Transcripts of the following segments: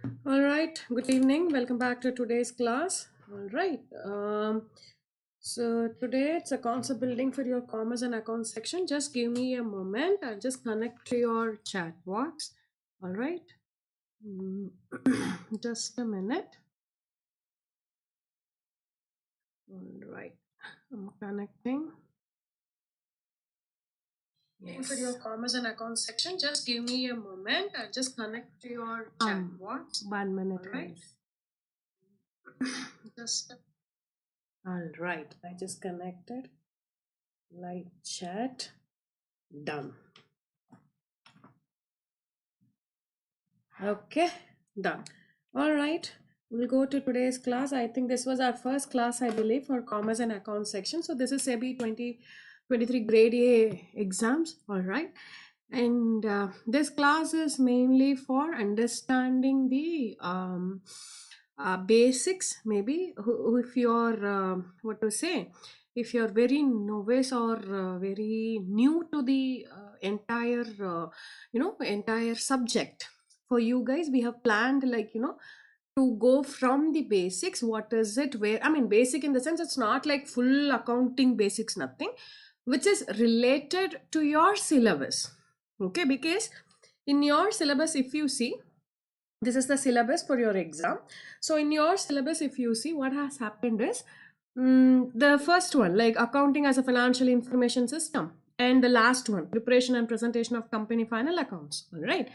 All right, good evening. Welcome back to today's class. All right. So today it's a concept building for your commerce and accounts section. Just give me a moment. I'll just connect to your chat box. All right. Mm, just a minute. All right. I'm connecting. For your commerce and accounts section, just give me a moment. I'll just connect to your chat box. 1 minute. All right. Just all right. I just connected. Live chat. Done. Okay, done. All right, we'll go to today's class. I think this was our first class, I believe, for commerce and accounts section. So this is SEBI 2023 grade A exams. All right. And this class is mainly for understanding the basics, maybe if you're, what to say, if you're very novice or very new to the entire, entire subject. For you guys, we have planned to go from the basics. What is it? Where, I mean, basic in the sense it's not like full accounting basics, nothing, which is related to your syllabus. Okay, because in your syllabus, if you see, this is the syllabus for your exam. So in your syllabus, if you see, what has happened is the first one, like accounting as a financial information system, and the last one, preparation and presentation of company final accounts. All right,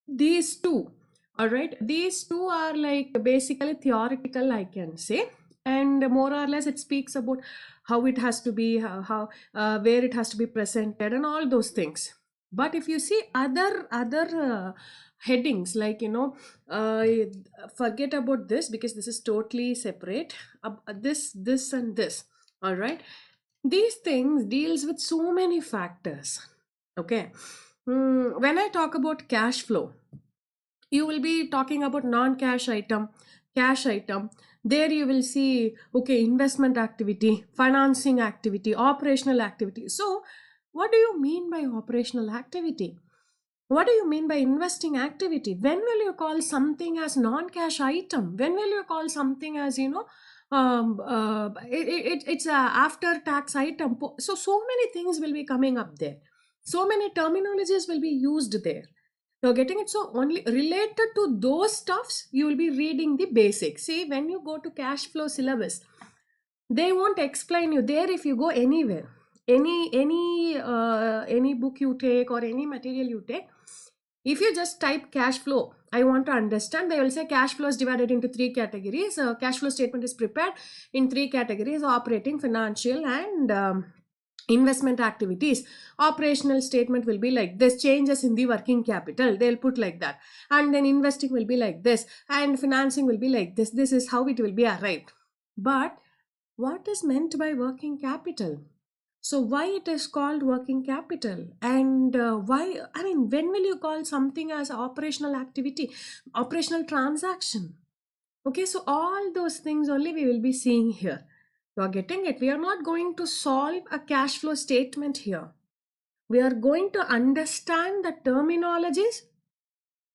these two, all right, these two are like basically theoretical, I can say, and more or less it speaks about how it has to be, how where it has to be presented and all those things. But if you see other headings, like uh, forget about this, because this is totally separate. This and this, all right, these things deals with so many factors. Okay. When I talk about cash flow, you will be talking about non-cash item, cash item. There you will see, okay, investment activity, financing activity, operational activity. So what do you mean by operational activity? What do you mean by investing activity? When will you call something as non-cash item? When will you call something as, it's a after tax item? So many things will be coming up there. So many terminologies will be used there. You're getting it? So only related to those stuffs, you will be reading the basics. See, when you go to cash flow syllabus, they won't explain you there. If you go anywhere, any book you take or any material you take, if you just type cash flow, I want to understand, they will say cash flow is divided into three categories. Cash flow statement is prepared in three categories: operating, financial, and investment activities. Operational statement will be like this: changes in the working capital, they'll put like that. And then investing will be like this, and financing will be like this. This is how it will be arrived. But what is meant by working capital? So why it is called working capital? And why, I mean, when will you call something as operational activity, operational transaction? Okay, so all those things only we will be seeing here. You are getting it? We are not going to solve a cash flow statement here. We are going to understand the terminologies,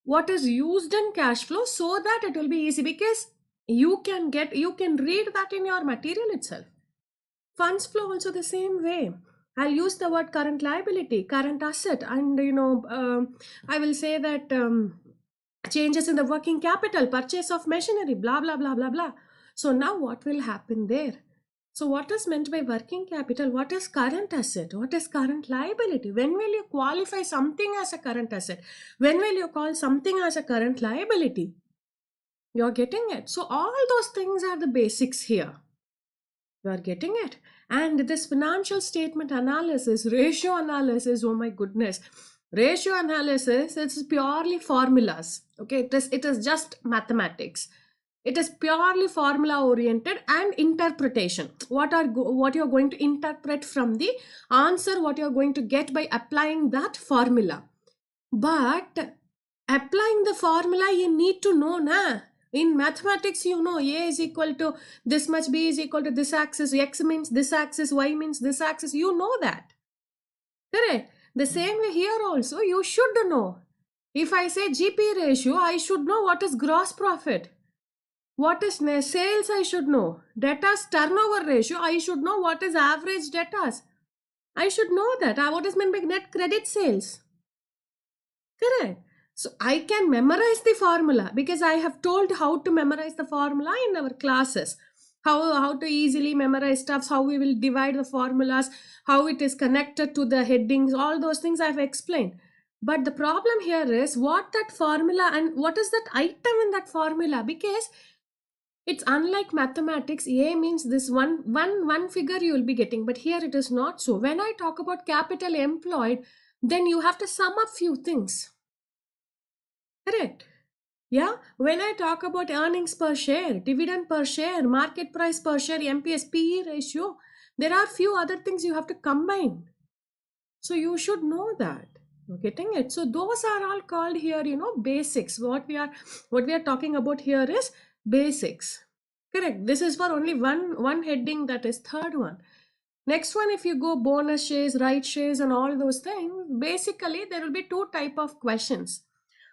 what is used in cash flow, so that it will be easy, because you can read that in your material itself. Funds flow also the same way. I'll use the word current liability, current asset, and I will say that changes in the working capital, purchase of machinery, blah blah blah blah blah. So now what will happen there? So what is meant by working capital? What is current asset? What is current liability? When will you qualify something as a current asset? When will you call something as a current liability? You're getting it? So all those things are the basics here. You are getting it? And this financial statement analysis, ratio analysis, oh my goodness. Ratio analysis, it's purely formulas. Okay, it is just mathematics. It is purely formula oriented and interpretation. What you're going to interpret from the answer, what you're going to get by applying that formula. But applying the formula, you need to know, na? In mathematics, you know, A is equal to this much, B is equal to this axis, X means this axis, Y means this axis. You know that. Correct? The same way here also, you should know. If I say GP ratio, I should know what is gross profit. What is sales, I should know. Debtors turnover ratio, I should know what is average debtors. I should know that. What is meant by net credit sales? Correct. So I can memorize the formula because I have told how to memorize the formula in our classes. How to easily memorize stuffs, how we will divide the formulas, how it is connected to the headings, all those things I've explained. But the problem here is what that formula and what is that item in that formula, because it's unlike mathematics. A means this one figure you will be getting, but here it is not so. When I talk about capital employed, then you have to sum up few things. Correct. Yeah. When I talk about earnings per share, dividend per share, market price per share, MPS, PE ratio, there are few other things you have to combine. So you should know that. You're getting it. So those are all called here, basics. What we are talking about here is basics. Correct. This is for only one heading, that is third one. Next one, if you go bonus shares, right shares, and all those things, basically there will be two type of questions.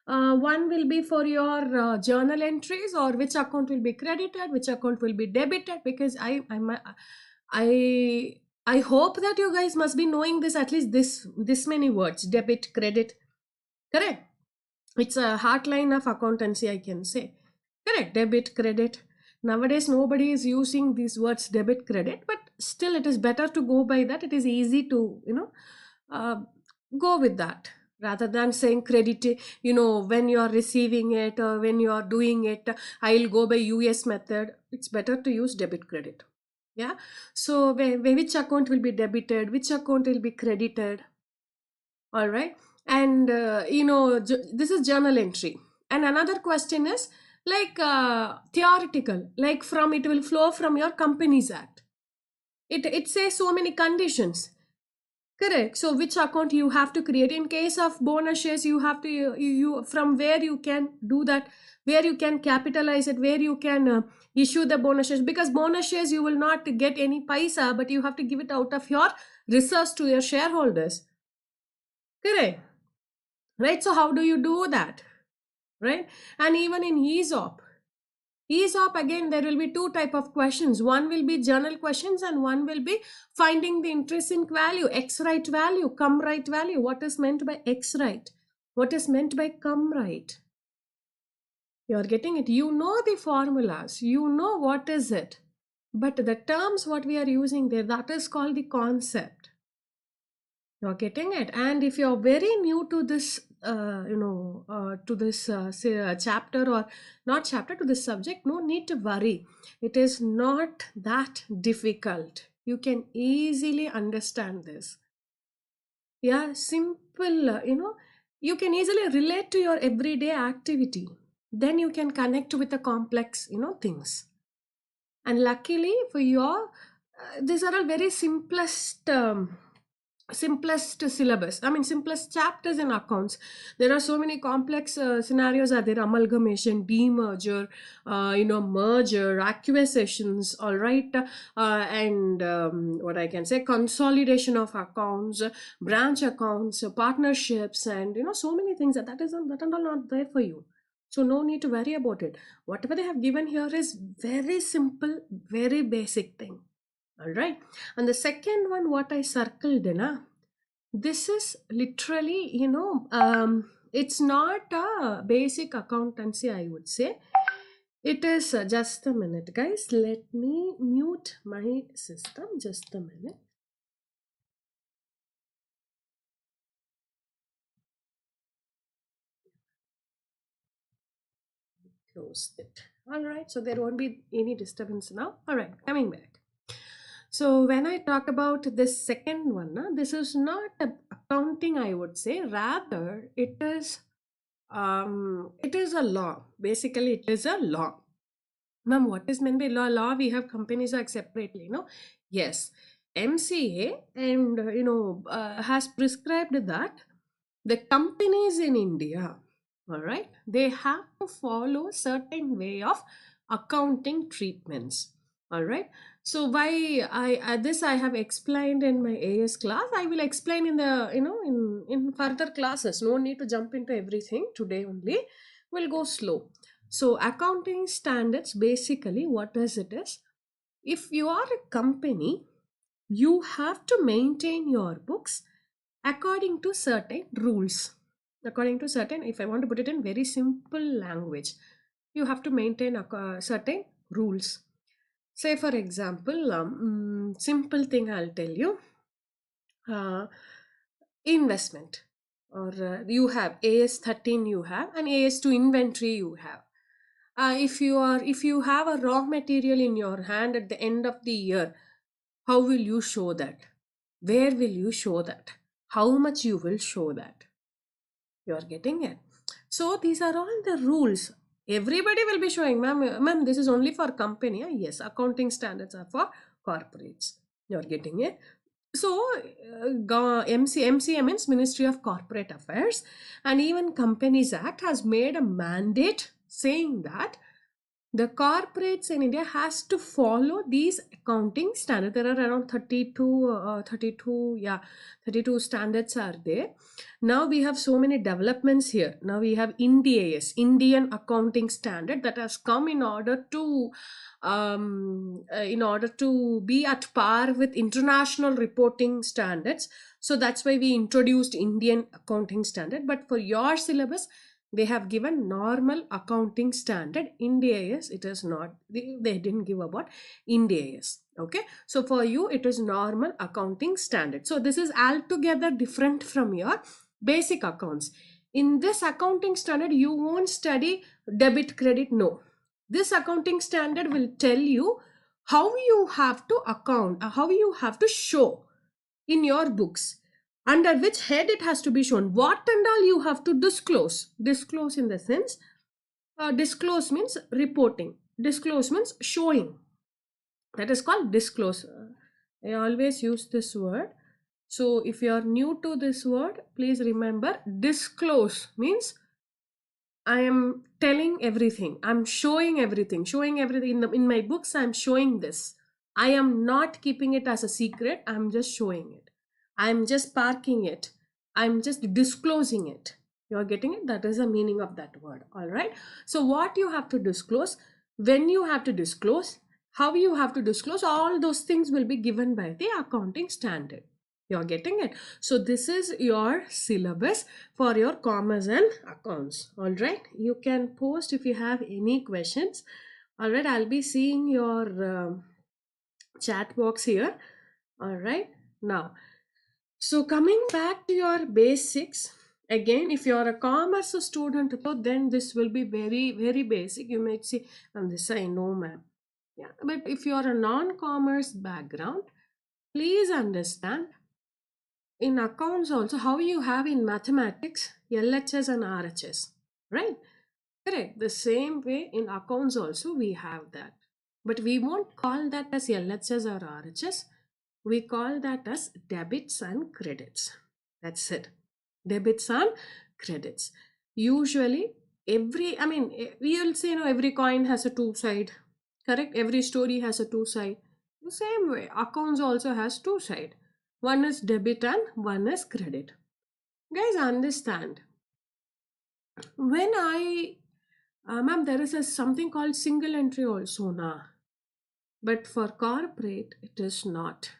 One will be for your journal entries, or which account will be credited, which account will be debited. Because I hope that you guys must be knowing this, at least this many words: debit, credit. Correct. It's a heartline of accountancy, I can say. Correct. Debit, credit. Nowadays nobody is using these words debit, credit, but still it is better to go by that. It is easy to go with that rather than saying credit. When you are receiving it or when you are doing it, I'll go by US method. It's better to use debit, credit. Yeah. So which account will be debited, which account will be credited. All right. And this is journal entry. And another question is like theoretical, like from it will flow from your Companies Act. It says so many conditions. Correct. So which account you have to create. In case of bonus shares, you have to you from where you can do that, where you can capitalize it, where you can issue the bonus shares. Because bonus shares you will not get any paisa, but you have to give it out of your reserves to your shareholders. Correct. Right. So how do you do that? Right. And even in ESOP, again, there will be two type of questions. One will be journal questions and one will be finding the intrinsic value, X right value, cum right value. What is meant by X right? What is meant by cum right? You're getting it. You know the formulas. You know what is it. But the terms what we are using there, that is called the concept. You're getting it. And if you're very new to this, chapter, or not chapter, to this subject, no need to worry. It is not that difficult. You can easily understand this. Yeah, simple, you can easily relate to your everyday activity. Then you can connect with the complex, things. And luckily for your, these are all very simplest syllabus. I mean, simplest chapters in accounts. There are so many complex scenarios are there: amalgamation, demerger, merger, acquisitions, all right, and what I can say, consolidation of accounts, branch accounts, partnerships, and so many things that are not there for you. So no need to worry about it. Whatever they have given here is very simple, very basic thing. All right. And the second one, what I circled in, this is literally, it's not a basic accountancy, I would say. It is just a minute, guys. Let me mute my system. Just a minute. Close it. All right. So there won't be any disturbance now. All right. Coming back. So when I talk about this second one, this is not accounting, I would say. Rather, it is a law. Basically, it is a law. Ma'am, what is meant by law? Law, we have Companies Act separately, Yes. MCA and, has prescribed that the companies in India, all right, they have to follow certain way of accounting treatments. All right. So why this I have explained in my AS class. I will explain in the in further classes. No need to jump into everything today only. We'll go slow. So accounting standards basically what does it is? If you are a company, you have to maintain your books according to certain rules. According to certain, if I want to put it in very simple language, you have to maintain certain rules. Say, for example, simple thing I'll tell you, uh, investment, or you have AS13, you have, and AS2 inventory you have. If you have a raw material in your hand at the end of the year, how will you show that? Where will you show that? How much you will show that? You are getting it. So these are all the rules. Everybody will be showing, ma'am, this is only for company. Yes, accounting standards are for corporates. You are getting it. So MCA means Ministry of Corporate Affairs, and even Companies Act has made a mandate saying that the corporates in India has to follow these accounting standards. There are around 32 standards are there. Now we have so many developments here. Now we have INDAS, Indian Accounting Standard, that has come in order to be at par with international reporting standards. So that's why we introduced Indian Accounting Standard. But for your syllabus, they have given normal accounting standard. INDAS, it is not, they didn't give about INDAS. Okay, so for you it is normal accounting standard. So this is altogether different from your basic accounts. In this accounting standard, you won't study debit credit. No, this accounting standard will tell you how you have to account, how you have to show in your books, under which head it has to be shown, what and all you have to disclose. Disclose in the sense, disclose means reporting, disclose means showing. That is called disclose. I always use this word. So if you are new to this word, please remember, disclose means I am telling everything. I'm showing everything. Showing everything. In my books, I'm showing this. I am not keeping it as a secret. I'm just showing it. I'm just parking it. I'm just disclosing it. You're getting it? That is the meaning of that word. All right. So what you have to disclose, when you have to disclose, how you have to disclose, all those things will be given by the accounting standard. You're getting it? So this is your syllabus for your commerce and accounts. All right. You can post if you have any questions. All right. I'll be seeing your chat box here. All right. Now, so coming back to your basics, again, if you're a commerce student, then this will be very, very basic. You might say, this I know, ma'am. Yeah. But if you're a non-commerce background, please understand, in accounts also, how you have in mathematics, LHS and RHS, right? Correct. The same way in accounts also we have that. But we won't call that as LHS or RHS. We call that as debits and credits. That's it. Debits and credits. Usually, we will say, every coin has a two side. Correct? Every story has a two side. The same way, accounts also has two side. One is debit and one is credit. Guys, understand. When ma'am, there is something called single entry also now. But for corporate, it is not.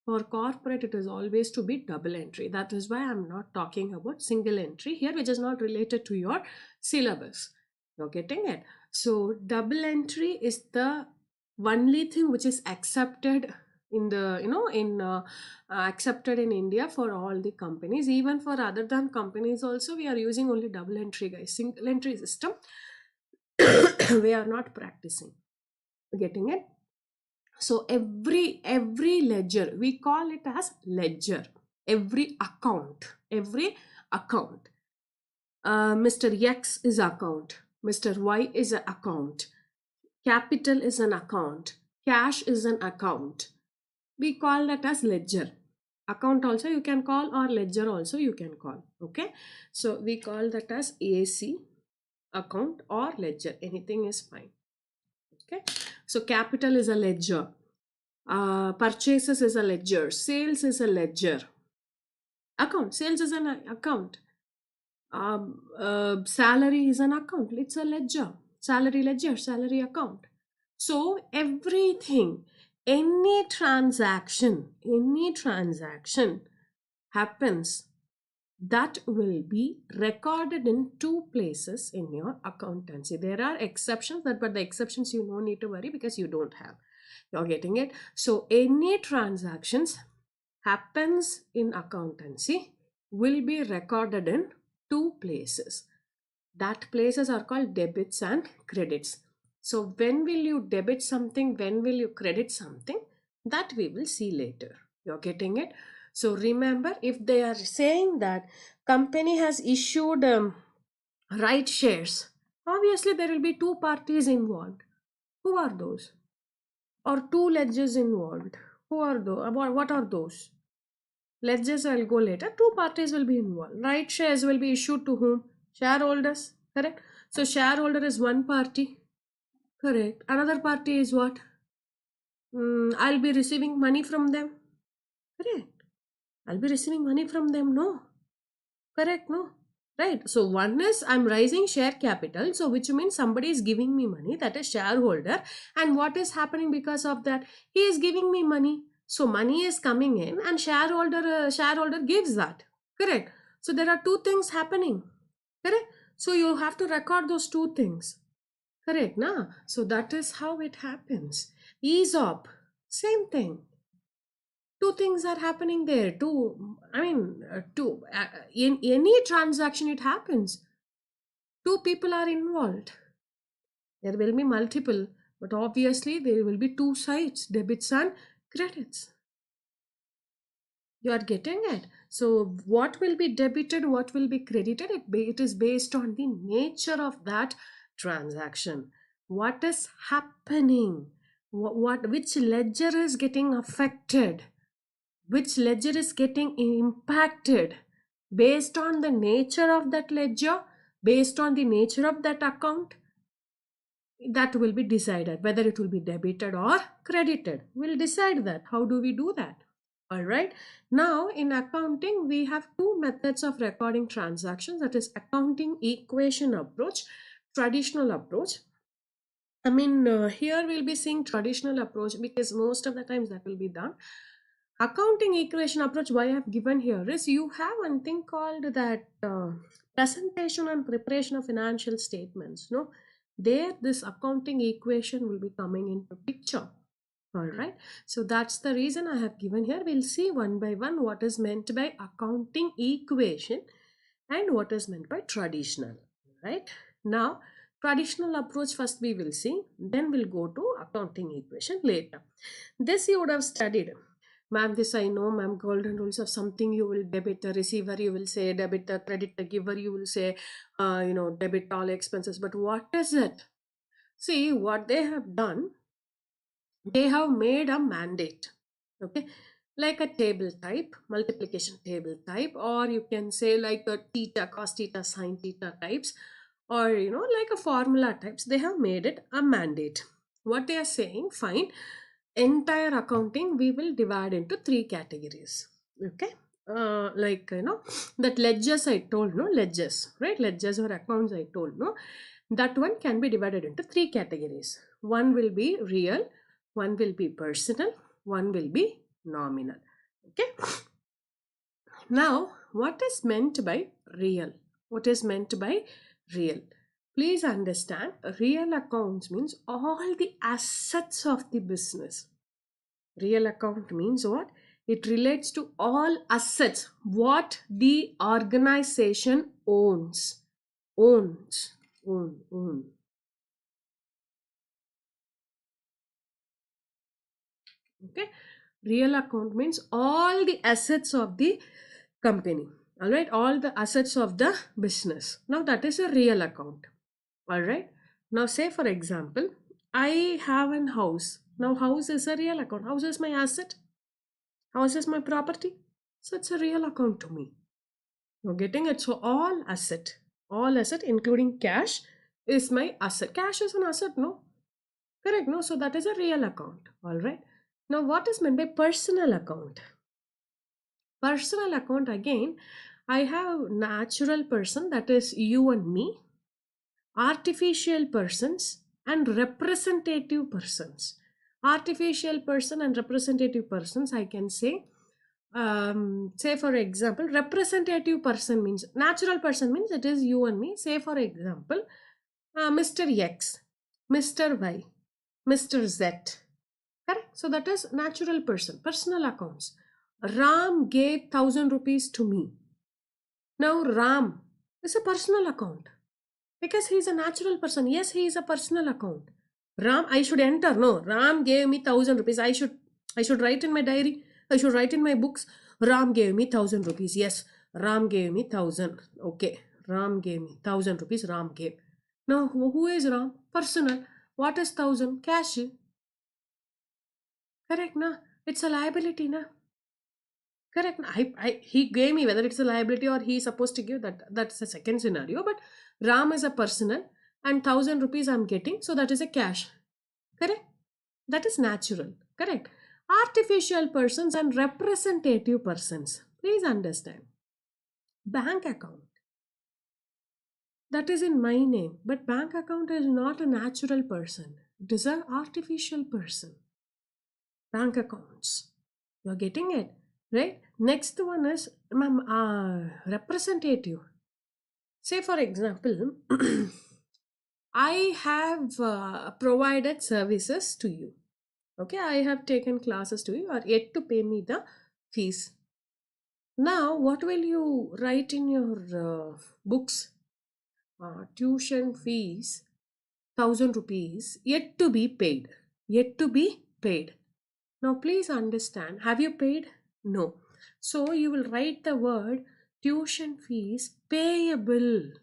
For corporate, it is always to be double entry. That is why I'm not talking about single entry here, which is not related to your syllabus. You're getting it? So double entry is the only thing which is accepted in the accepted in India for all the companies. Even for other than companies also, we are using only double entry, guys. Single entry system we are not practicing. Getting it? So every ledger, we call it as ledger. Every account, Mr. X is account, Mr. Y is an account, capital is an account, cash is an account. We call that as ledger. Account also you can call, or ledger also you can call. Okay, so we call that as AC, account or ledger. Anything is fine. Okay, so capital is a ledger, purchases is a ledger, sales is a ledger, account, sales is an account, salary is an account, it's a ledger, salary ledger, salary account. So everything, any transaction happens, that will be recorded in two places in your accountancy. There are exceptions, but the exceptions you don't need to worry because you don't have. You're getting it? So any transactions happens in accountancy will be recorded in two places. That places are called debits and credits. So when will you debit something, when will you credit something, that we will see later. You're getting it? So remember, if they are saying that company has issued right shares, obviously there will be two parties involved. Who are those? Or two ledgers involved. Who are those? What are those? Ledgers I'll go later. Two parties will be involved. Right shares will be issued to whom? Shareholders. Correct? So shareholder is one party. Correct. Another party is what? I'll be receiving money from them. Correct. I'll be receiving money from them. No. Correct. No. Right. So one is I'm raising share capital. So which means somebody is giving me money. That is shareholder. And what is happening because of that? He is giving me money. So money is coming in and shareholder gives that. Correct. So there are two things happening. Correct. So you have to record those two things. Correct, na? So that is how it happens. ESOP, same thing. Two things are happening there. In any transaction it happens. Two people are involved. There will be multiple, but obviously there will be two sides, debits and credits. You are getting it? So what will be debited, what will be credited? It is based on the nature of that transaction. What is happening? Which ledger is getting affected? Which ledger is getting impacted? Based on the nature of that ledger, based on the nature of that account, that will be decided whether it will be debited or credited. We'll decide that. How do we do that? All right. Now in accounting, we have two methods of recording transactions. That is accounting equation approach, traditional approach. Here we'll be seeing traditional approach because most of the times that will be done. Accounting equation approach, why I have given here is you have one thing called that presentation and preparation of financial statements. No, there this accounting equation will be coming into picture. All right, so that's the reason I have given here. We'll see one by one what is meant by accounting equation and what is meant by traditional. Right, now traditional approach first we will see, then we'll go to accounting equation later. This you would have studied. Ma'am, this I know, ma'am, golden rules of something you will debit the receiver, you will say debit the credit the giver, you will say, debit all expenses. But what is it? See, what they have done, they have made a mandate, okay, like a table type, multiplication table type, or you can say like a theta, cos theta, sin theta types, or like a formula types. They have made it a mandate. What they are saying, fine, entire accounting we will divide into three categories. Okay, that ledgers I told, no, ledgers, right? Ledgers or accounts I told, no, that one can be divided into three categories. One will be real, one will be personal, one will be nominal. Okay, now what is meant by real? What is meant by real? Please understand, real accounts means all the assets of the business. Real account means what? It relates to all assets, what the organization owns. Own. Okay, real account means all the assets of the company. All right, all the assets of the business. Now that is a real account. All right, now say for example, I have an house. Now house is a real account. House is my asset. House is my property. So it's a real account to me. You're getting it? So all asset including cash is my asset. Cash is an asset, no? Correct, no? So that is a real account. All right. Now, what is meant by personal account? Personal account, again, I have natural person, that is you and me, artificial persons, and representative persons. Artificial person and representative persons, I can say, say for example, representative person means, natural person means it is you and me. Say for example, Mr. X, Mr. Y, Mr. Z. Correct? So that is natural person, personal accounts. Ram gave 1,000 rupees to me. Now Ram is a personal account because he is a natural person. Yes, he is a personal account. Ram, I should enter. No, Ram gave me 1,000 rupees. I should write in my diary. I should write in my books. Ram gave me 1,000 rupees. Yes, Ram gave me 1,000. Okay, Ram gave me 1,000 rupees. Ram gave. Now, who is Ram? Personal. What is 1,000? Cash. Correct, na? It's a liability, na? Correct. He gave me, whether it's a liability or he is supposed to give, that's a second scenario. But Ram is a personal and 1,000 rupees I'm getting, so that is a cash. Correct. That is natural. Correct. Artificial persons and representative persons. Please understand. Bank account. That is in my name, but bank account is not a natural person. It is an artificial person. Bank accounts. You're getting it, right? Next one is representative. Say for example, I have provided services to you. Okay, I have taken classes to you, or yet to pay me the fees. Now, what will you write in your books? Tuition fees, 1,000 rupees, yet to be paid. Yet to be paid. Now, please understand, have you paid? No. So, you will write the word tuition fees payable.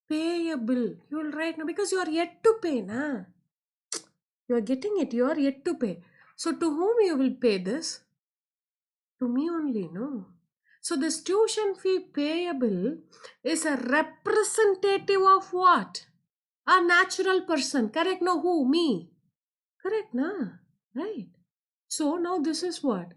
Payable. You will write now because you are yet to pay. Na? You are getting it. You are yet to pay. So, to whom you will pay this? To me only, no? So, this tuition fee payable is a representative of what? A natural person. Correct? No, who? Me. Correct, na? Right. So now this is what?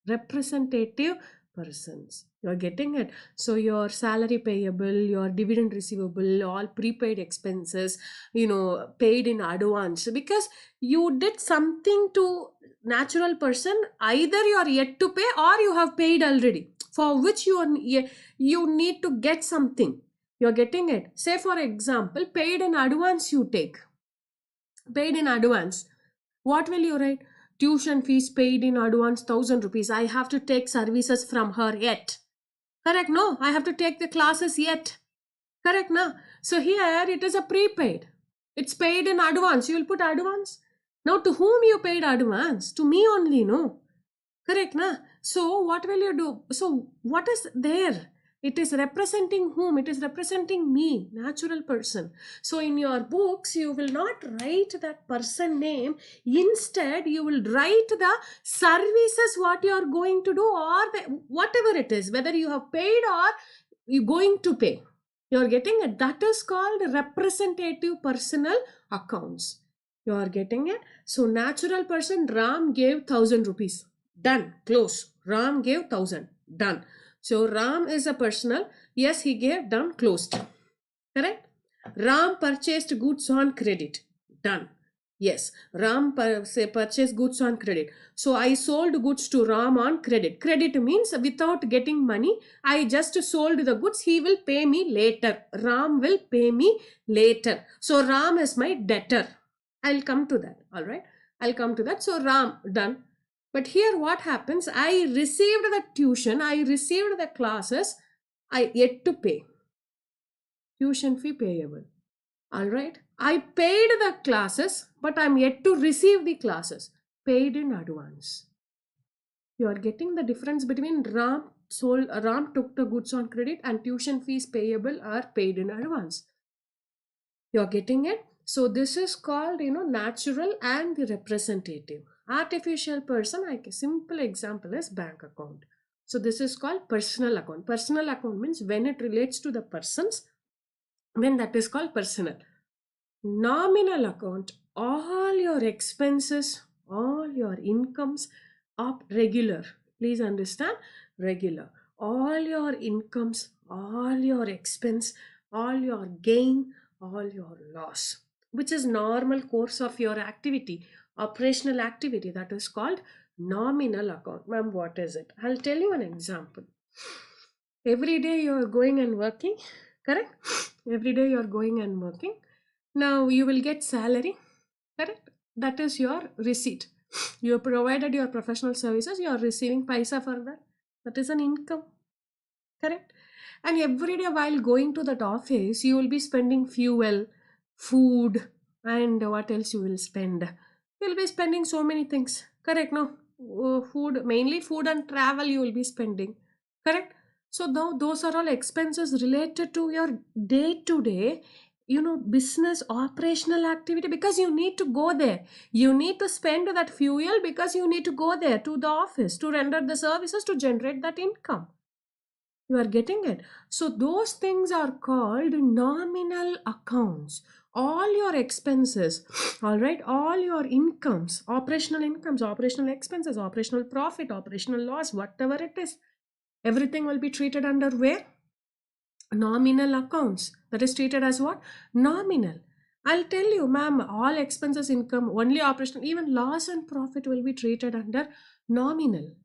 Representative persons. You're getting it. So your salary payable, your dividend receivable, all prepaid expenses, paid in advance, because you did something to natural person. Either you are yet to pay or you have paid already, for which you need to get something. You're getting it. Say for example, paid in advance you take. Paid in advance. What will you write? Tuition fees paid in advance 1,000 rupees. I have to take services from her yet. Correct? No, I have to take the classes yet. Correct? No. So here it is a prepaid. It's paid in advance. You will put advance. Now to whom you paid advance? To me only, no? Correct? Na? So what will you do? So what is there? It is representing whom? It is representing me, natural person. So in your books, you will not write that person name. Instead, you will write the services what you are going to do, or whatever it is, whether you have paid or you're going to pay. You're getting it. That is called representative personal accounts. You are getting it. So natural person, Ram gave 1,000 rupees. Done. Close. Ram gave 1,000. Done. So Ram is a personal. Yes, he gave. Done. Closed. Correct? Ram purchased goods on credit. Done. Yes, Ram purchased goods on credit. So I sold goods to Ram on credit. Credit means without getting money, I just sold the goods. He will pay me later. Ram will pay me later. So Ram is my debtor. I'll come to that. All right. I'll come to that. So Ram, done. But here what happens? I received the tuition. I received the classes. I yet to pay. Tuition fee payable. All right. I paid the classes, but I'm yet to receive the classes. Paid in advance. You are getting the difference between Ram took the goods on credit and tuition fees payable are paid in advance. You are getting it? So this is called, natural and the representative. Artificial person, like a simple example is bank account. So this is called personal account. Personal account means when it relates to the persons, when that is called personal. Nominal account all your expenses, all your incomes are regular. Please understand, regular. All your incomes, all your expense, all your gain, all your loss, which is normal course of your activity, operational activity, that is called nominal account. Ma'am, what is it? I'll tell you an example. Every day you are going and working, correct? Every day you are going and working. Now you will get salary, correct? That is your receipt. You have provided your professional services, you are receiving paisa for that. That is an income, correct? And every day while going to that office, you will be spending fuel, food, and what else you will spend? You will be spending so many things, correct? No, food, mainly food and travel you will be spending, correct? So now those are all expenses related to your day to day, business operational activity, because you need to go there. You need to spend that fuel because you need to go there to the office to render the services to generate that income. You are getting it? So those things are called nominal accounts. All your expenses, all right, all your incomes, operational expenses, operational profit, operational loss, whatever it is, everything will be treated under where? Nominal accounts. That is treated as what? Nominal. I'll tell you, ma'am, all expenses, income, only operational, even loss and profit will be treated under nominal.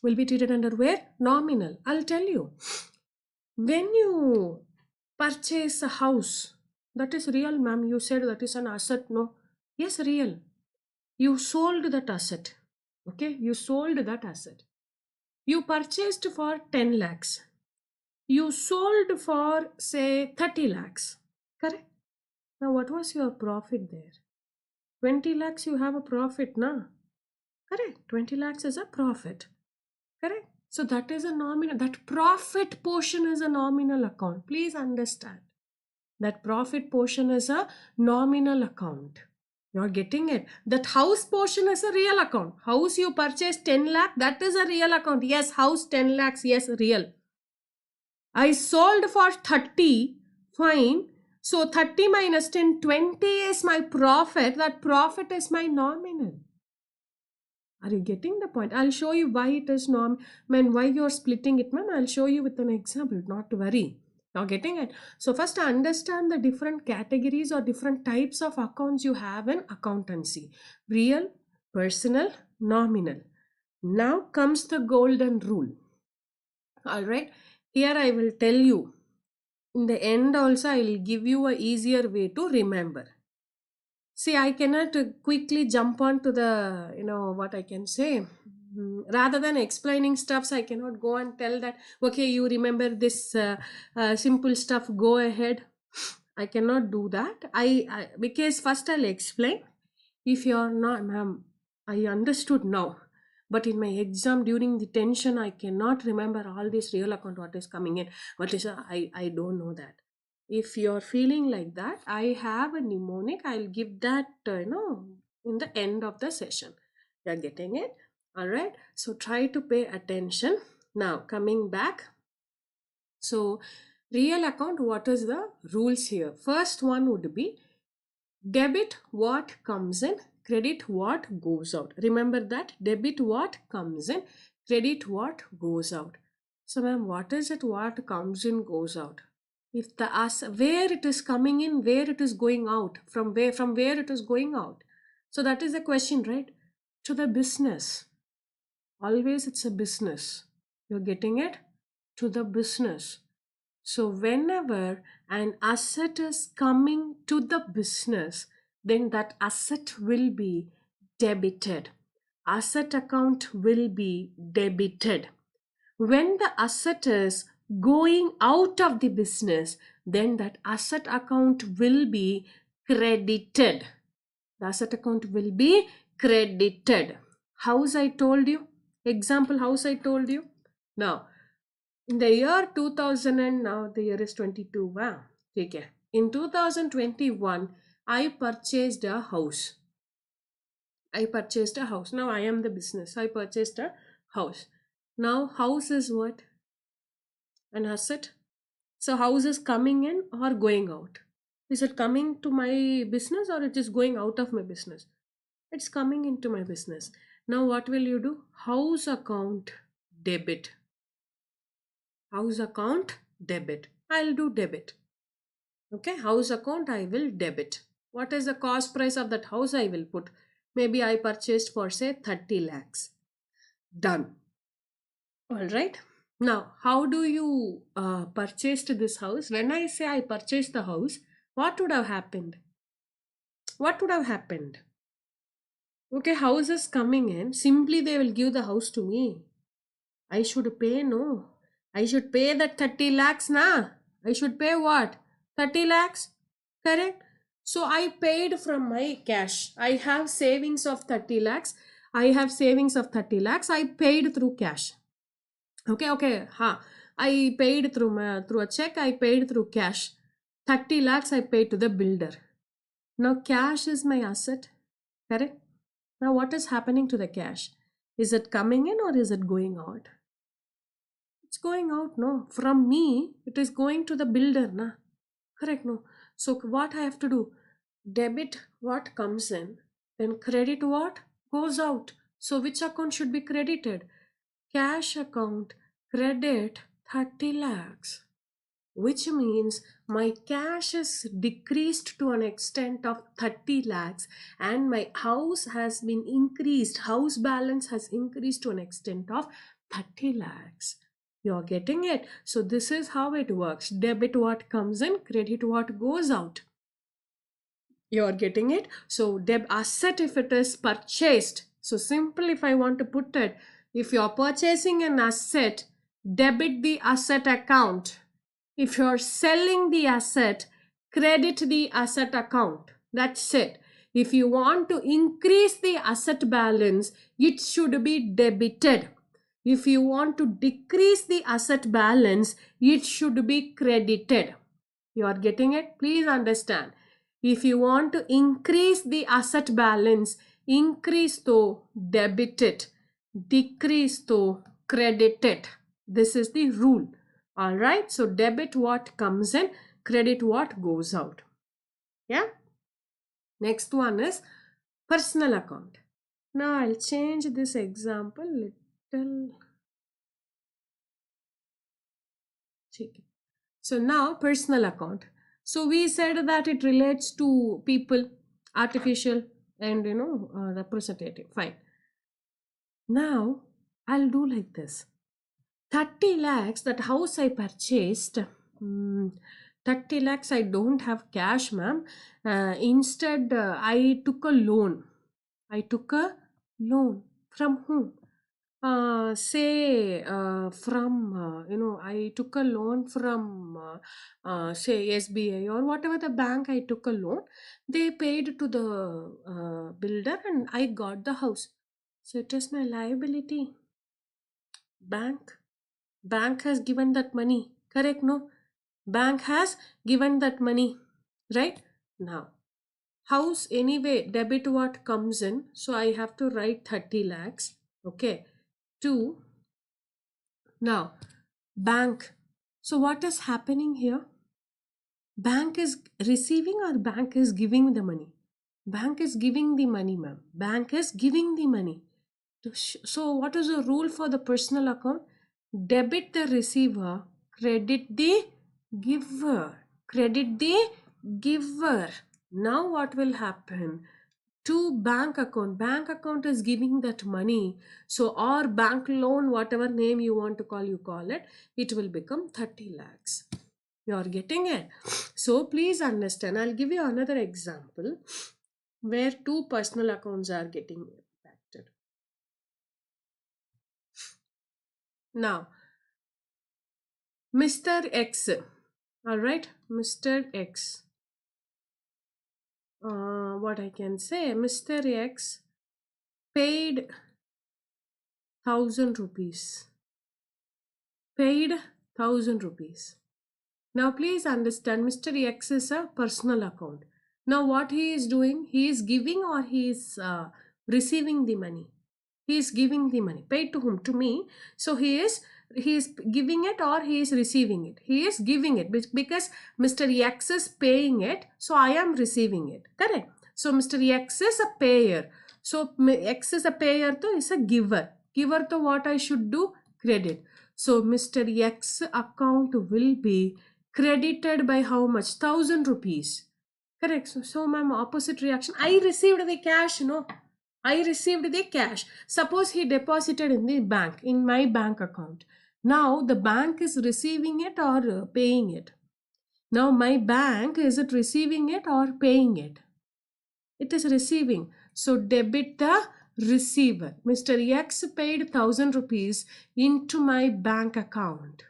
Will be treated under where? Nominal. I'll tell you. When you purchase a house, that is real, ma'am. You said that is an asset, no? Yes, real. You sold that asset. Okay, you sold that asset. You purchased for 10 lakhs. You sold for, say, 30 lakhs. Correct? Now, what was your profit there? 20 lakhs you have a profit, na? Correct. 20 lakhs is a profit. Correct? So that is a nominal, that profit portion is a nominal account. Please understand. That profit portion is a nominal account. You're getting it. That house portion is a real account. House you purchased 10 lakh, that is a real account. Yes, house 10 lakhs, yes, real. I sold for 30, fine. So 30 minus 10, 20 is my profit. That profit is my nominal. Are you getting the point? I'll show you why it is why you're splitting it, ma'am. I'll show you with an example, not to worry. You're getting it? So first understand the different categories or different types of accounts you have in accountancy. Real, personal, nominal. Now comes the golden rule. All right. Here I will tell you. In the end also I will give you a easier way to remember. See, I cannot quickly jump on to the, what I can say. Rather than explaining stuffs, I cannot go and tell that, okay, you remember this simple stuff, go ahead. I cannot do that. Because first I'll explain. If you're not, ma'am, I understood now. But in my exam, during the tension, I cannot remember all this real account, what is coming in. What is, I don't know that. If you're feeling like that, I have a mnemonic. I'll give that, in the end of the session. You're getting it? All right. So try to pay attention. Now, coming back. So, real account, what is the rules here? First one would be debit what comes in, credit what goes out. Remember that. Debit what comes in, credit what goes out. So, ma'am, what is it? What comes in, goes out? If the where it is coming in, where it is going out, from where it is going out. So that is the question, right? To the business. Always it's a business. You're getting it? To the business. So whenever an asset is coming to the business, then that asset will be debited. Asset account will be debited. When the asset is going out of the business, then that asset account will be credited. The asset account will be credited. House I told you. Example, house I told you. Now, in the year 2000 and now the year is 22. Wow. Okay. In 2021, I purchased a house. Now I am the business. I purchased a house. Now house is what? An asset. So house is coming in or going out? Is it coming to my business or it is going out of my business? It's coming into my business. Now what will you do? House account debit. House account debit. I'll do debit. Okay, house account I will debit. What is the cost price of that house I will put? Maybe I purchased for say 30 lakhs. Done. All right. Now, how do you purchased this house? When I say I purchased the house, what would have happened? What would have happened? Okay, house is coming in. Simply they will give the house to me. I should pay, no. I should pay that 30 lakhs, na. I should pay what? 30 lakhs? Correct? So I paid from my cash. I have savings of 30 lakhs. I have savings of 30 lakhs. I paid through cash. Okay. I paid through a check. I paid through cash. 30 lakhs I paid to the builder. Now cash is my asset. Correct? Now what is happening to the cash? Is it coming in or is it going out? It's going out, no. From me, it is going to the builder, na. Correct, no. So what I have to do? Debit what comes in, then credit what goes out. So which account should be credited? Cash account, credit 30 lakhs. Which means my cash is decreased to an extent of 30 lakhs and my house has been increased. House balance has increased to an extent of 30 lakhs. You're getting it? So this is how it works. Debit what comes in, credit what goes out. You're getting it? So asset if it is purchased. So simple if I want to put it, if you're purchasing an asset, debit the asset account. If you're selling the asset, credit the asset account. That's it. If you want to increase the asset balance, it should be debited. If you want to decrease the asset balance, it should be credited. You are getting it? Please understand. If you want to increase the asset balance, increase to debit it, decrease to credit it. This is the rule. All right. So debit what comes in, credit what goes out. Yeah. Next one is personal account. Now I'll change this example little. So now personal account. So we said that it relates to people, artificial and representative. Fine. Now I'll do like this. 30 lakhs, that house I purchased. 30 lakhs I don't have cash, ma'am. Instead, I took a loan. I took a loan. From whom? I took a loan from, say, SBI or whatever the bank I took a loan. They paid to the builder and I got the house. So it is my liability. Bank has given that money. Correct, no? Bank has given that money. Right? Now, house anyway, debit what comes in. So I have to write 30 lakhs. Okay. 2. Now, bank. So what is happening here? Bank is receiving or bank is giving the money? Bank is giving the money, ma'am. Bank is giving the money. So what is the rule for the personal account? Debit the receiver, credit the giver. Credit the giver. Now what will happen? To bank account. Bank account is giving that money. So or bank loan, whatever name you want to call, you call it. It will become 30 lakhs. You are getting it? So please understand. I'll give you another example where two personal accounts are getting impacted. Now, Mr. X. All right, Mr. X. What I can say, Mr. X paid 1,000 rupees. Paid 1,000 rupees. Now please understand, Mr. X is a personal account. Now what he is doing, he is giving or he is receiving the money. He is giving the money. Paid to whom? To me. So he is he is giving it or he is receiving it? He is giving it because Mr. X is paying it. So I am receiving it. Correct. So Mr. X is a payer. So X is a payer, so is a giver. Giver to what I should do? Credit. So Mr. X account will be credited by how much? 1,000 rupees. Correct. So ma'am, opposite reaction. I received the cash, no. I received the cash. Suppose he deposited in the bank, in my bank account. Now the bank is receiving it or paying it. Now my bank, is it receiving it or paying it? It is receiving. So debit the receiver. Mr. X paid 1,000 rupees into my bank account.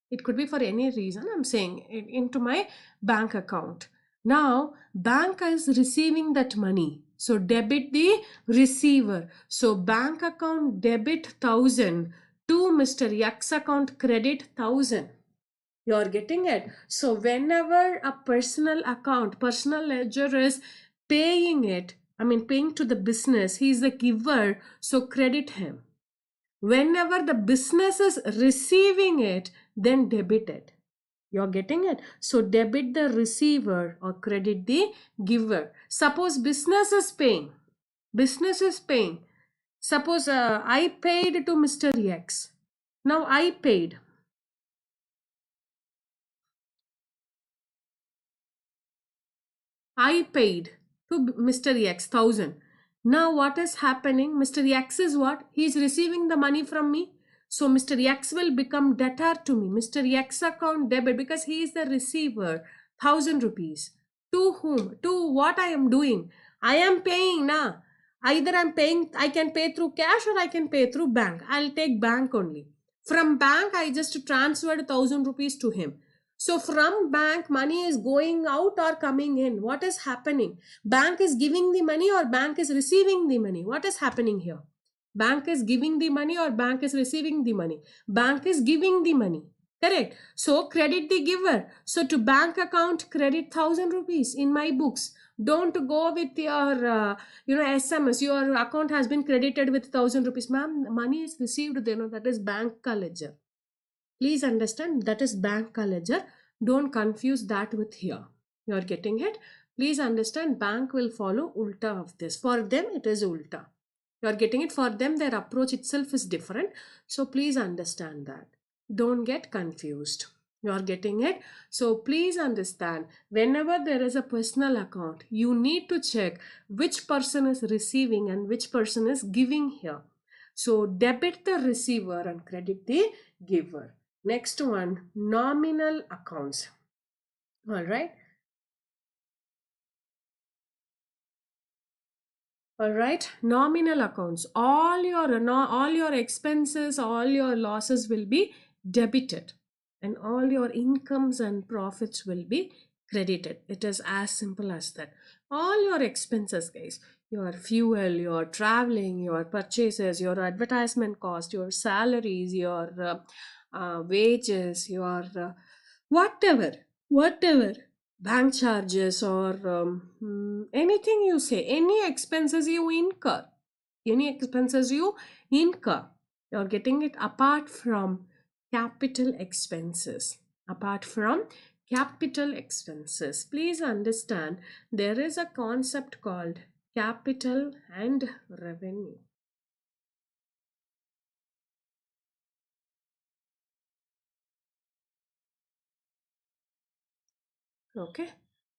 It could be for any reason. I'm saying into my bank account. Now bank is receiving that money. So debit the receiver. So bank account debit 1,000 to Mr. X account credit 1,000. You're getting it? So whenever a personal account, personal ledger is paying it, paying to the business, he's the giver, so credit him. Whenever the business is receiving it, then debit it. You're getting it? So debit the receiver or credit the giver. Suppose business is paying. Business is paying. Suppose I paid to Mr. X. Now I paid. I paid to Mr. X 1,000. Now what is happening? Mr. X is what? He is receiving the money from me. So Mr. X will become debtor to me. Mr. X account debit because he is the receiver. 1,000 rupees. To whom? To what I am doing? I am paying now. Either I'm paying, I can pay through cash or I can pay through bank. I'll take bank only. From bank, I just transferred 1,000 rupees to him. So from bank, money is going out or coming in. What is happening? Bank is giving the money or bank is receiving the money? What is happening here? Bank is giving the money or bank is receiving the money? Bank is giving the money. Correct. So credit the giver. So to bank account, credit 1,000 rupees in my books. Don't go with your, SMS. Your account has been credited with 1,000 rupees. Ma'am, money is received. That is bank ledger. Please understand that is bank ledger. Don't confuse that with here. You are getting it? Please understand bank will follow ulta of this. For them, it is ulta. You are getting it? For them, their approach itself is different. So please understand that. Don't get confused. You are getting it? So please understand, whenever there is a personal account, you need to check which person is receiving and which person is giving here. So debit the receiver and credit the giver. Next one, nominal accounts. All right. All right, nominal accounts. All your expenses, all your losses will be debited, and all your incomes and profits will be credited. It is as simple as that. All your expenses, guys, your fuel, your traveling, your purchases, your advertisement cost, your salaries, your wages, your whatever bank charges or anything you say, any expenses you incur, you're getting it apart from capital expenses. Please understand there is a concept called capital and revenue. Okay,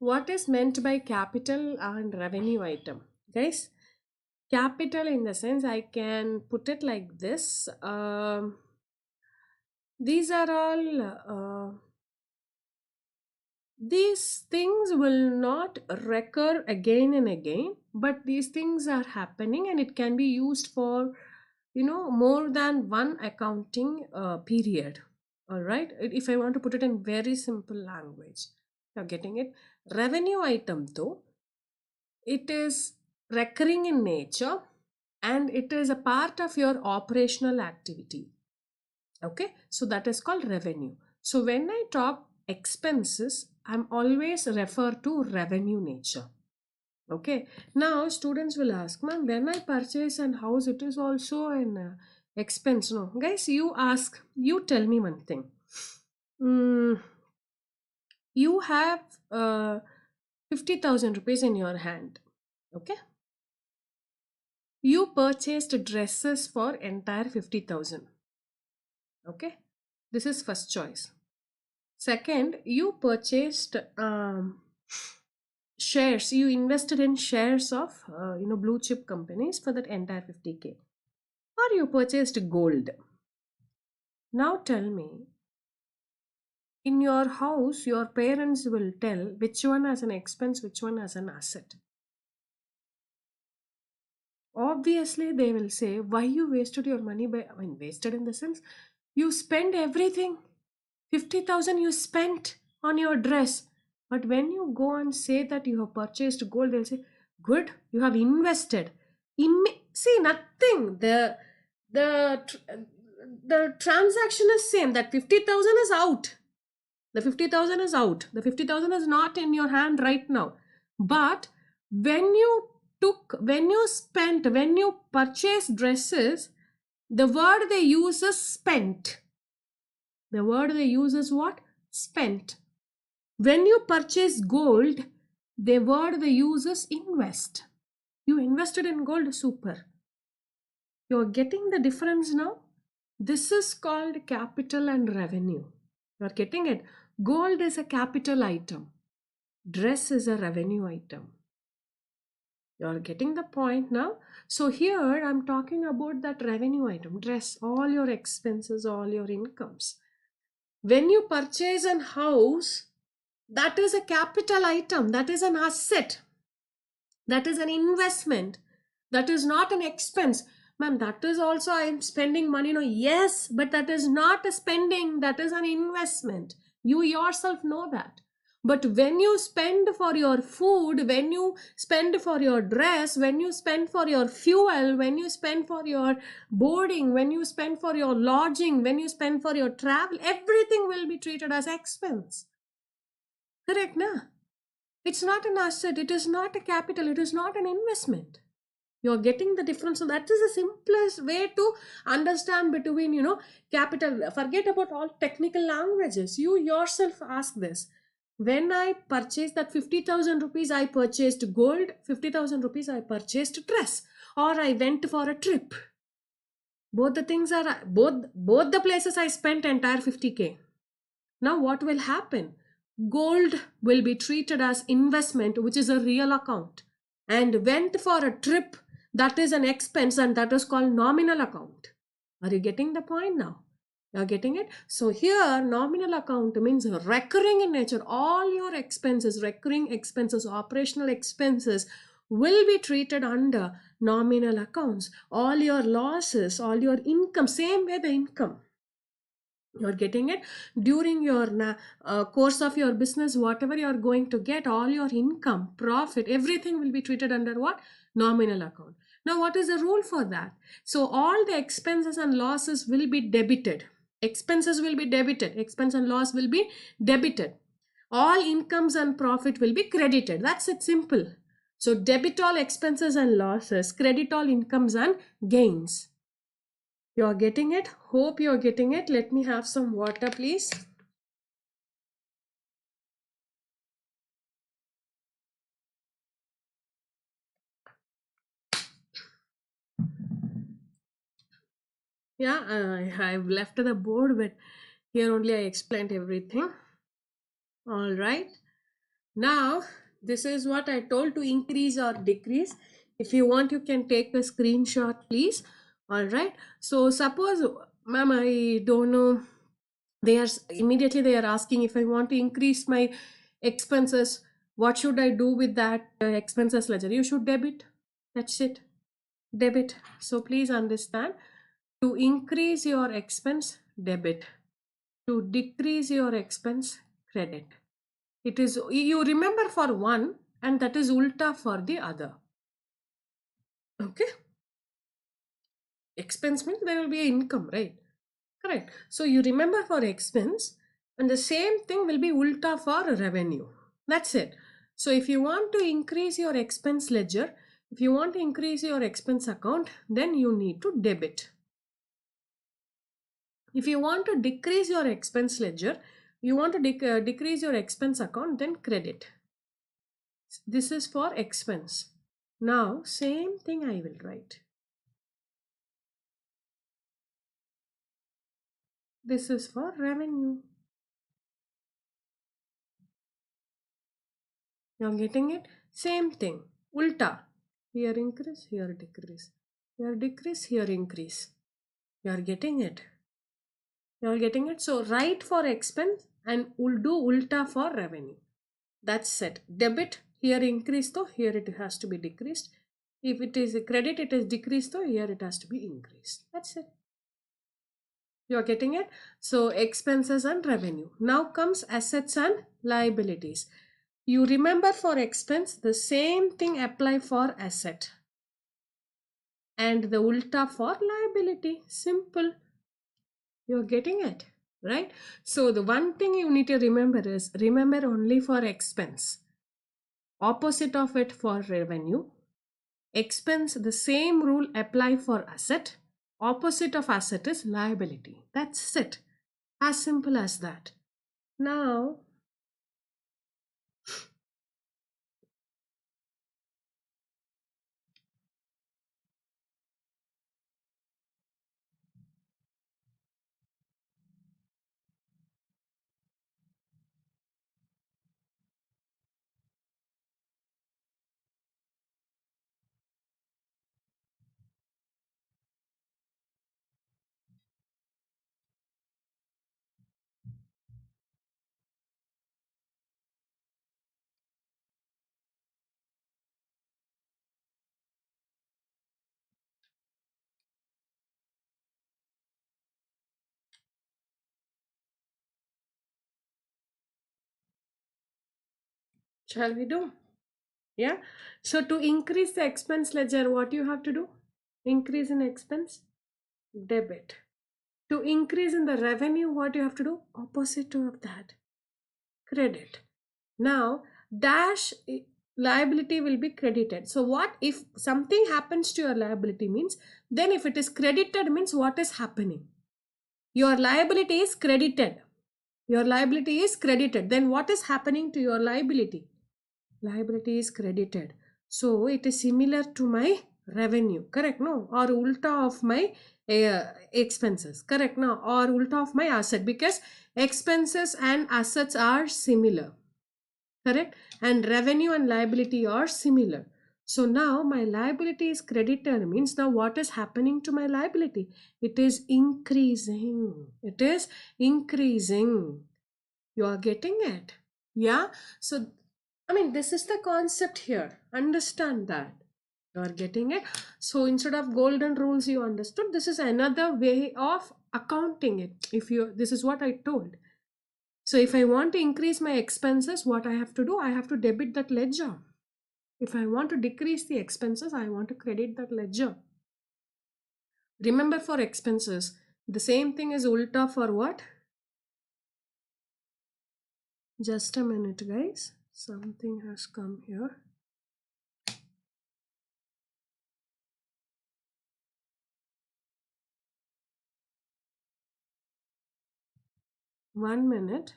what is meant by capital and revenue item, guys? Capital, in the sense, I can put it like this. These are all these things will not recur again and again, but these things are happening and it can be used for more than one accounting period. All right, if I want to put it in very simple language, you're getting it. Revenue item, though, it is recurring in nature and it is a part of your operational activity. Okay, so that is called revenue. So when I talk expenses, I'm always refer to revenue nature. Okay, now students will ask, ma'am, when I purchase a house, it is also an Expense, no. Guys, you tell me one thing. You have 50,000 rupees in your hand. Okay. You purchased dresses for entire 50,000. Okay. This is first choice. Second, you purchased shares. You invested in shares of blue chip companies for that entire 50K. Or you purchased gold. Now tell me, in your house, your parents will tell which one as an expense, which one as an asset. Obviously, they will say, why you wasted your money wasted in the sense, you spend everything. 50,000 you spent on your dress. But when you go and say that you have purchased gold, they'll say, good, you have invested. See, nothing. The transaction is same. That 50,000 is out. The 50,000 is out. The 50,000 is not in your hand right now. But when you purchased dresses, the word they use is spent. The word they use is what? Spent. When you purchase gold, the word they use is invest. You invested in gold, super. You're getting the difference now? This is called capital and revenue. You're getting it? Gold is a capital item. Dress is a revenue item. You're getting the point now? So here I'm talking about that revenue item, dress, all your expenses, all your incomes. When you purchase a house, that is a capital item, that is an asset, that is an investment, that is not an expense. Ma'am, that is also I'm spending money. No, yes, but that is not a spending, that is an investment. You yourself know that. But when you spend for your food, when you spend for your dress, when you spend for your fuel, when you spend for your boarding, when you spend for your lodging, when you spend for your travel, everything will be treated as expense. Correct, na? It's not an asset, it is not a capital, it is not an investment. You're getting the difference. So that is the simplest way to understand between, capital. Forget about all technical languages. You yourself ask this. When I purchased that 50,000 rupees, I purchased gold. 50,000 rupees, I purchased dress. Or I went for a trip. Both the things are, both the places I spent entire 50K. Now what will happen? Gold will be treated as investment, which is a real account. And went for a trip, that is an expense, and that is called nominal account. Are you getting the point now? You're getting it? So here, nominal account means recurring in nature. All your expenses, recurring expenses, operational expenses will be treated under nominal accounts. All your losses, all your income, same way the income. You're getting it? During your course of your business, whatever you're going to get, all your income, profit, everything will be treated under what? Nominal account. Now, what is the rule for that? So, all the expenses and losses will be debited. Expenses will be debited. Expense and loss will be debited. All incomes and profit will be credited. That's it, simple. So, debit all expenses and losses, credit all incomes and gains. You're getting it? Hope you're getting it. Let me have some water, please. Yeah, I've left the board, but here only I explained everything. All right. Now, this is what I told to increase or decrease. If you want, you can take a screenshot, please. All right. So suppose, ma'am, I don't know. They are asking if I want to increase my expenses. What should I do with that expenses ledger? You should debit. That's it. Debit. So please understand. To increase your expense, debit. To decrease your expense, credit. It is, you remember for one and that is ulta for the other. Okay. Expense means there will be an income, right? Correct. So you remember for expense and the same thing will be ulta for revenue. That's it. So if you want to increase your expense ledger, if you want to increase your expense account, then you need to debit. If you want to decrease your expense ledger, you want to decrease your expense account, then credit. This is for expense. Now, same thing I will write. This is for revenue. You're getting it? Same thing. Ulta. Here increase, here decrease. Here decrease, here increase. You're getting it? You're getting it? So write for expense and we'll do ulta for revenue. That's it. Debit, here increase though, here it has to be decreased. If it is a credit, it is decreased though, here it has to be increased. That's it. You're getting it? So expenses and revenue. Now comes assets and liabilities. You remember for expense, the same thing apply for asset. And the ulta for liability. Simple. You're getting it, right? So the one thing you need to remember is, remember only for expense. Opposite of it for revenue. Expense, the same rule apply for asset. Opposite of asset is liability. That's it. As simple as that. Now, shall we do? Yeah. So to increase the expense ledger, what you have to do? Increase in expense, debit. To increase in the revenue, what you have to do? Opposite of that, credit. Now, dash liability will be credited. So what if something happens to your liability means, then if it is credited means what is happening? Your liability is credited. Your liability is credited. Then what is happening to your liability? Liability is credited. So it is similar to my revenue, correct? No, or ulta of my expenses, correct? No, or ulta of my asset, because expenses and assets are similar, correct? And revenue and liability are similar. So now my liability is credited means now what is happening to my liability? It is increasing. It is increasing. You are getting it? Yeah. So I mean, this is the concept here. Understand that. You are getting it. So instead of golden rules you understood, this is another way of accounting it. If you, this is what I told. So if I want to increase my expenses, what I have to do? I have to debit that ledger. If I want to decrease the expenses, I want to credit that ledger. Remember for expenses, the same thing is ulta for what? Just a minute, guys. Something has come here. One minute.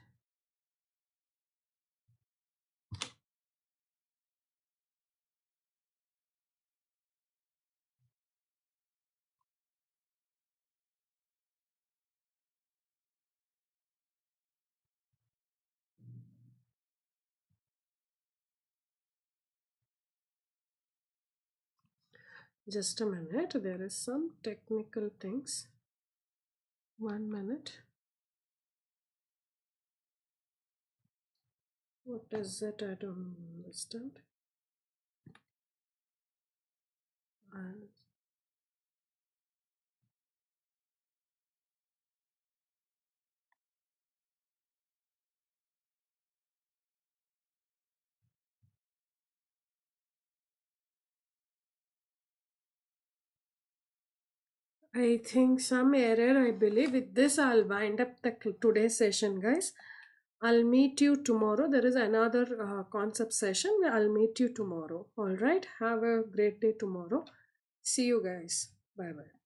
Just a minute. There is some technical things. 1 minute. What is it? I don't understand. I think some error, I believe. With this, I'll wind up the today's session, guys. I'll meet you tomorrow. There is another concept session. I'll meet you tomorrow. All right. Have a great day tomorrow. See you guys. Bye bye.